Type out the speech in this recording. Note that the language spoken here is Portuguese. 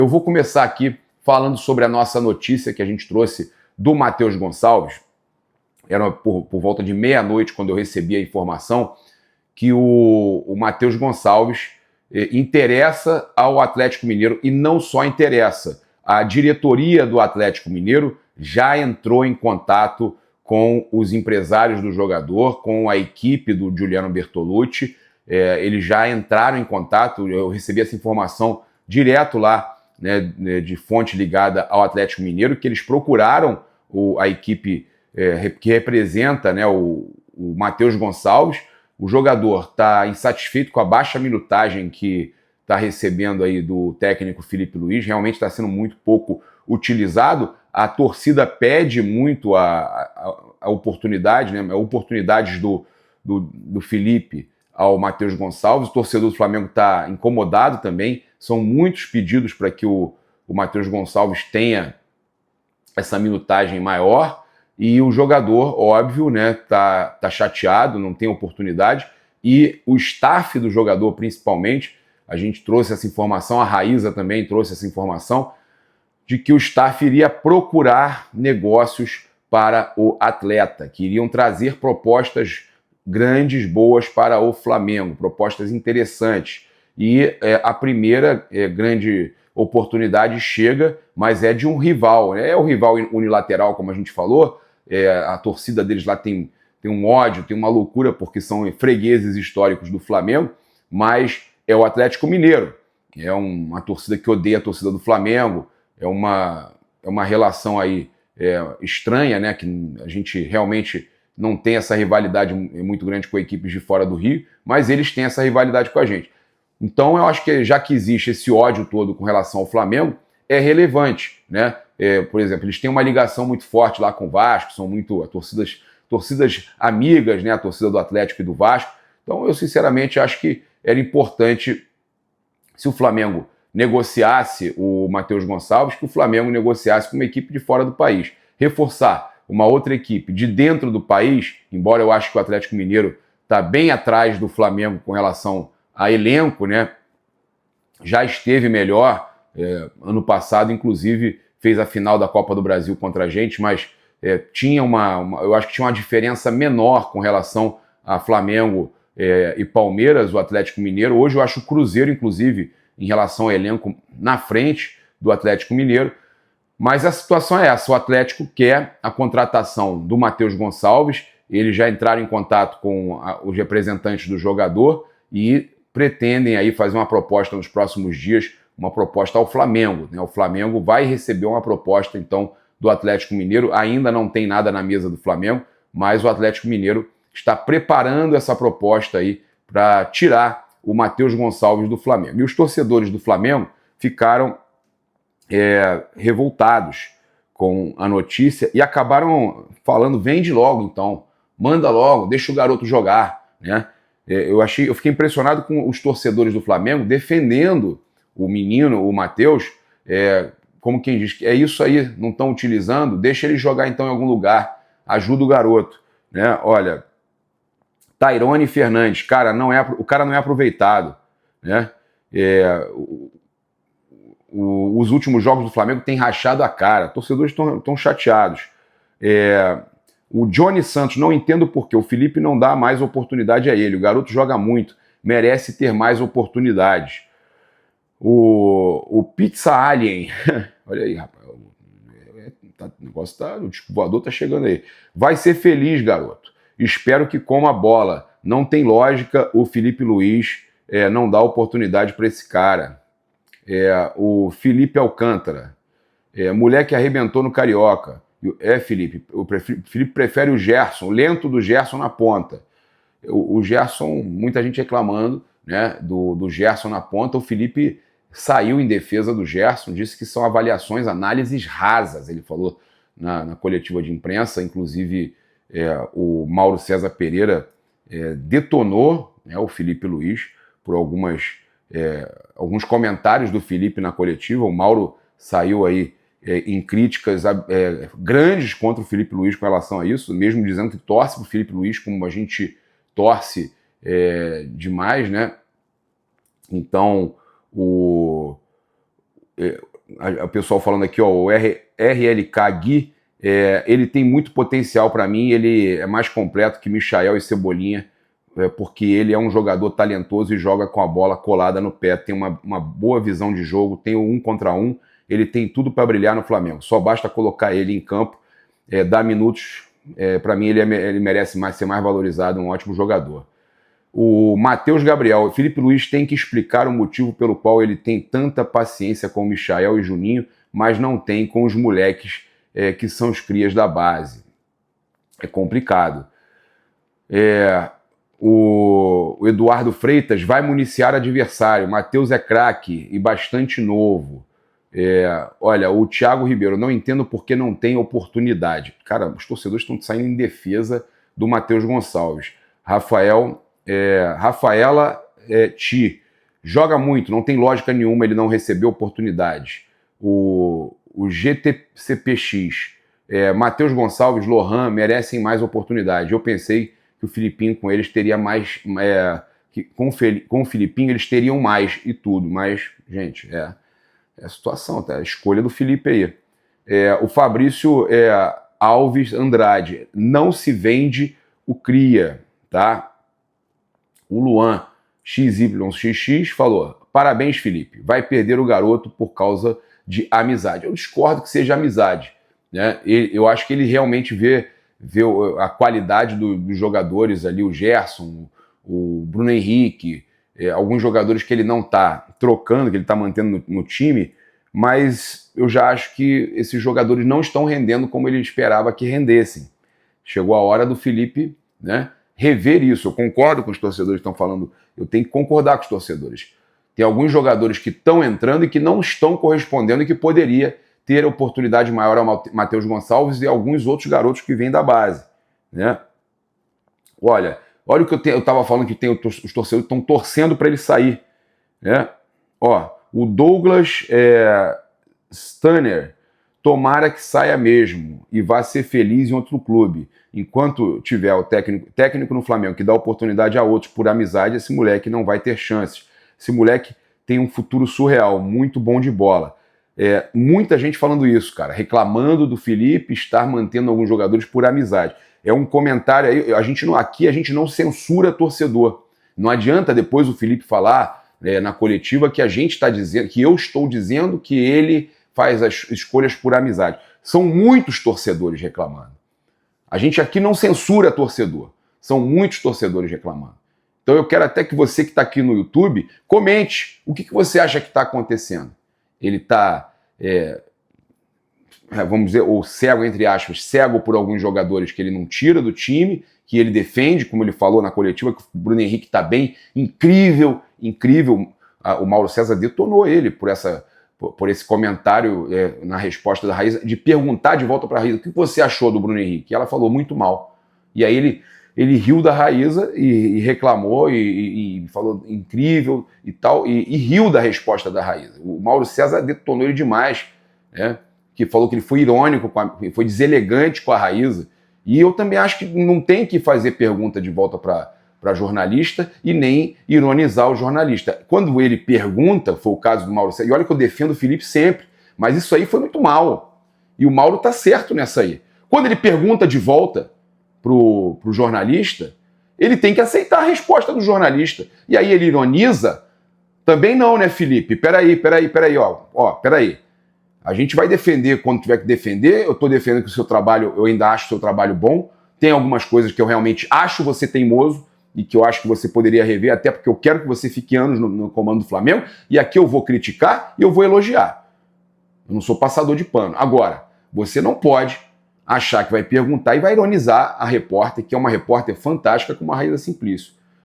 Eu vou começar aqui falando sobre a nossa notícia que a gente trouxe do Matheus Gonçalves. Era por volta de meia-noite quando eu recebi a informação que o Matheus Gonçalves interessa ao Atlético Mineiro, e não só interessa. A diretoria do Atlético Mineiro já entrou em contato com os empresários do jogador, com a equipe do Giuliano Bertolucci. Eles já entraram em contato, eu recebi essa informação direto lá, né, de fonte ligada ao Atlético Mineiro, que eles procuraram a equipe que representa, né, o Matheus Gonçalves. O jogador está insatisfeito com a baixa minutagem que está recebendo aí do técnico Filipe Luís, realmente está sendo muito pouco utilizado. A torcida pede muito a oportunidade, né, oportunidades do Filipe ao Matheus Gonçalves. O torcedor do Flamengo está incomodado também. São muitos pedidos para que o Matheus Gonçalves tenha essa minutagem maior, e o jogador, óbvio, né, tá chateado, não tem oportunidade, e o staff do jogador, principalmente, a gente trouxe essa informação, a Raíza também trouxe essa informação, de que o staff iria procurar negócios para o atleta, que iriam trazer propostas grandes, boas para o Flamengo, propostas interessantes. E a primeira grande oportunidade chega, mas é de um rival, né? É o rival unilateral, como a gente falou. A torcida deles lá tem um ódio, tem uma loucura, porque são fregueses históricos do Flamengo, mas é o Atlético Mineiro. É uma torcida que odeia a torcida do Flamengo, é uma relação aí estranha, né? Que a gente realmente não tem essa rivalidade muito grande com equipes de fora do Rio, mas eles têm essa rivalidade com a gente. Então eu acho que já que existe esse ódio todo com relação ao Flamengo, é relevante, né? Por exemplo, eles têm uma ligação muito forte lá com o Vasco, são muito torcidas amigas, né? A torcida do Atlético e do Vasco. Então eu sinceramente acho que era importante, se o Flamengo negociasse o Matheus Gonçalves, que o Flamengo negociasse com uma equipe de fora do país. Reforçar uma outra equipe de dentro do país, embora eu acho que o Atlético Mineiro está bem atrás do Flamengo com relação a elenco, né? Já esteve melhor, ano passado inclusive fez a final da Copa do Brasil contra a gente, mas tinha eu acho que tinha uma diferença menor com relação a Flamengo e Palmeiras, o Atlético Mineiro. Hoje eu acho o Cruzeiro, inclusive, em relação ao elenco, na frente do Atlético Mineiro. Mas a situação é essa: o Atlético quer a contratação do Matheus Gonçalves, eles já entraram em contato com os representantes do jogador e pretendem aí fazer uma proposta nos próximos dias, uma proposta ao Flamengo, né? O Flamengo vai receber uma proposta, então, do Atlético Mineiro. Ainda não tem nada na mesa do Flamengo, mas o Atlético Mineiro está preparando essa proposta aí para tirar o Matheus Gonçalves do Flamengo. E os torcedores do Flamengo ficaram revoltados com a notícia e acabaram falando: vende logo então, manda logo, deixa o garoto jogar, né? Eu fiquei impressionado com os torcedores do Flamengo defendendo o menino, o Matheus, como quem diz: é isso aí, não estão utilizando, deixa ele jogar então em algum lugar, ajuda o garoto, né? Olha, Tairone Fernandes, o cara não é aproveitado, né? Os últimos jogos do Flamengo têm rachado a cara, torcedores estão chateados. O Johnny Santos, não entendo por que o Filipe não dá mais oportunidade a ele. O garoto joga muito, merece ter mais oportunidades. O Pizza Alien, olha aí, rapaz, o negócio o disco voador tá chegando aí. Vai ser feliz, garoto. Espero que coma a bola. Não tem lógica o Filipe Luís não dar oportunidade para esse cara. O Felipe Alcântara, moleque arrebentou no Carioca. Felipe, o Felipe prefere o Gerson, o lento do Gerson na ponta. O Gerson, muita gente reclamando, né, do Gerson na ponta. O Felipe saiu em defesa do Gerson, disse que são avaliações, análises rasas, ele falou na coletiva de imprensa. Inclusive o Mauro César Pereira detonou, né, o Filipe Luís por alguns comentários do Felipe na coletiva. O Mauro saiu aí em críticas grandes contra o Filipe Luís com relação a isso, mesmo dizendo que torce para o Filipe Luís, como a gente torce demais, né? Então, o pessoal falando aqui, ó, o RLK Gui, ele tem muito potencial para mim, ele é mais completo que Michael e Cebolinha, porque ele é um jogador talentoso e joga com a bola colada no pé, tem uma boa visão de jogo, tem o 1 contra 1, ele tem tudo para brilhar no Flamengo, só basta colocar ele em campo, dar minutos, para mim ele merece ser mais valorizado, um ótimo jogador. O Matheus Gabriel, o Felipe Luiz tem que explicar o motivo pelo qual ele tem tanta paciência com o Michael e Juninho, mas não tem com os moleques que são os crias da base. É complicado. O Eduardo Freitas vai municiar adversário. Matheus é craque e bastante novo. Olha, o Thiago Ribeiro, não entendo por que não tem oportunidade. Cara, os torcedores estão saindo em defesa do Matheus Gonçalves. Rafaela Ti, joga muito, não tem lógica nenhuma ele não receber oportunidade. O GTCPX, Matheus Gonçalves, Lohan merecem mais oportunidade. Eu pensei que o Filipinho com eles teria mais, com o Filipinho eles teriam mais e tudo, mas, gente, é a situação, tá? A escolha do Felipe aí. O Fabrício Alves Andrade, não se vende o cria, tá? O Luan XYXX falou, parabéns, Felipe, vai perder o garoto por causa de amizade. Eu discordo que seja amizade, né? Eu acho que ele realmente vê a qualidade dos jogadores ali, o Gerson, o Bruno Henrique, alguns jogadores que ele não está trocando, que ele está mantendo no time, mas eu já acho que esses jogadores não estão rendendo como ele esperava que rendessem. Chegou a hora do Felipe, né, rever isso. Eu concordo com os torcedores que estão falando, eu tenho que concordar com os torcedores. Tem alguns jogadores que estão entrando e que não estão correspondendo e que poderia ter oportunidade maior ao Matheus Gonçalves e alguns outros garotos que vêm da base, né? Olha o que eu estava falando, que os torcedores estão torcendo para ele sair, né? O Douglas Stanner, tomara que saia mesmo e vá ser feliz em outro clube. Enquanto tiver o técnico no Flamengo que dá oportunidade a outros por amizade, esse moleque não vai ter chances. Esse moleque tem um futuro surreal, muito bom de bola. Muita gente falando isso, cara, reclamando do Felipe estar mantendo alguns jogadores por amizade. É um comentário aí, aqui a gente não censura torcedor. Não adianta depois o Felipe falar na coletiva que a gente está dizendo, que eu estou dizendo que ele faz as escolhas por amizade. São muitos torcedores reclamando. A gente aqui não censura torcedor. São muitos torcedores reclamando. Então eu quero até que você que está aqui no YouTube comente o que você acha que está acontecendo. Ele está, vamos dizer, ou cego, entre aspas, cego por alguns jogadores que ele não tira do time, que ele defende, como ele falou na coletiva, que o Bruno Henrique está bem, incrível. O Mauro César detonou ele por esse comentário na resposta da Raíza, de perguntar de volta para a Raíza, o que você achou do Bruno Henrique? E ela falou muito mal. E aí ele riu da Raíza e reclamou e falou incrível e tal, e riu da resposta da Raíza. O Mauro César detonou ele demais, né? Que falou que ele foi irônico, foi deselegante com a Raíza. E eu também acho que não tem que fazer pergunta de volta para jornalista e nem ironizar o jornalista. Quando ele pergunta, foi o caso do Mauro César, e olha que eu defendo o Felipe sempre, mas isso aí foi muito mal. E o Mauro tá certo nessa aí. Quando ele pergunta de volta pro jornalista, ele tem que aceitar a resposta do jornalista. E aí ele ironiza? Também não, né, Felipe? Peraí, peraí. A gente vai defender quando tiver que defender. Eu tô defendendo que o seu trabalho, eu ainda acho o seu trabalho bom. Tem algumas coisas que eu realmente acho você teimoso e que eu acho que você poderia rever, até porque eu quero que você fique anos no comando do Flamengo, e aqui eu vou criticar e eu vou elogiar. Eu não sou passador de pano. Agora, você não pode achar que vai perguntar e vai ironizar a repórter, que é uma repórter fantástica como a Raíza Simplício.